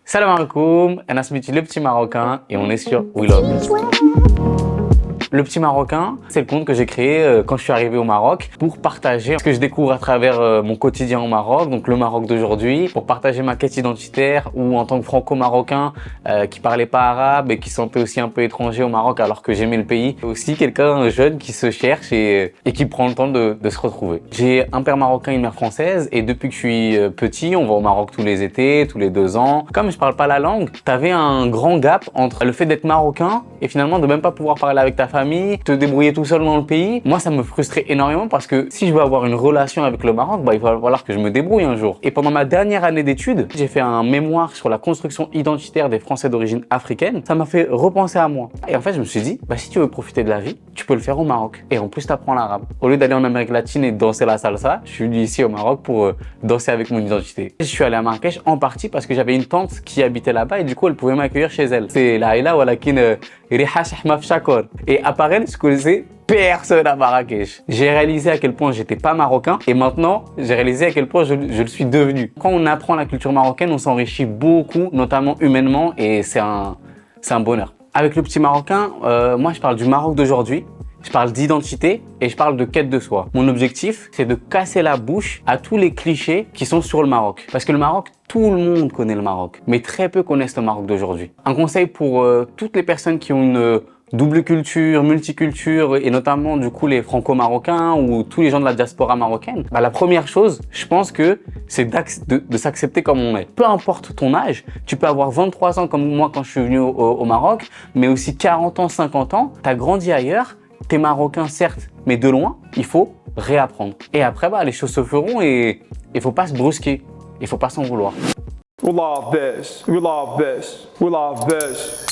Salam alaikum, Anas Miti, le petit Marocain, et on est sur We Love This. Le petit Marocain, c'est le compte que j'ai créé quand je suis arrivé au Maroc pour partager ce que je découvre à travers mon quotidien au Maroc, donc le Maroc d'aujourd'hui, pour partager ma quête identitaire ou en tant que franco-marocain qui parlait pas arabe et qui sentait aussi un peu étranger au Maroc alors que j'aimais le pays. Aussi quelqu'un jeune qui se cherche et qui prend le temps de se retrouver. J'ai un père marocain et une mère française et depuis que je suis petit, on va au Maroc tous les étés, tous les 2 ans. Comme je parle pas la langue, t'avais un grand gap entre le fait d'être marocain et finalement de même pas pouvoir parler avec ta famille, te débrouiller tout seul dans le pays. Moi, ça me frustrait énormément parce que si je veux avoir une relation avec le Maroc, il va falloir que je me débrouille un jour. Et pendant ma dernière année d'études, j'ai fait un mémoire sur la construction identitaire des Français d'origine africaine. Ça m'a fait repenser à moi. Et en fait, je me suis dit, si tu veux profiter de la vie, tu peux le faire au Maroc. Et en plus, tu apprends l'arabe. Au lieu d'aller en Amérique latine et de danser la salsa, je suis venu ici au Maroc pour danser avec mon identité. Je suis allé à Marrakech en partie parce que j'avais une tante qui habitait là-bas et du coup, elle pouvait m'accueillir chez elle. C'est la Aïla walakin rihash ahmaf shakor. Et à part elle, je connaissais personne à Marrakech. J'ai réalisé à quel point j'étais pas marocain et maintenant, j'ai réalisé à quel point je le suis devenu. Quand on apprend la culture marocaine, on s'enrichit beaucoup, notamment humainement, et c'est un bonheur. Avec le petit Marocain, moi je parle du Maroc d'aujourd'hui. Je parle d'identité et je parle de quête de soi. Mon objectif, c'est de casser la bouche à tous les clichés qui sont sur le Maroc. Parce que le Maroc, tout le monde connaît le Maroc, mais très peu connaissent le Maroc d'aujourd'hui. Un conseil pour toutes les personnes qui ont une double culture, multiculture et notamment du coup les franco-marocains ou tous les gens de la diaspora marocaine, la première chose, je pense que c'est de s'accepter comme on est. Peu importe ton âge, tu peux avoir 23 ans comme moi quand je suis venu au Maroc, mais aussi 40 ans, 50 ans, tu as grandi ailleurs. T'es marocain certes, mais de loin, il faut réapprendre. Et après, les choses se feront et il faut pas se brusquer. Il faut pas s'en vouloir. We love this. We love this. We love this.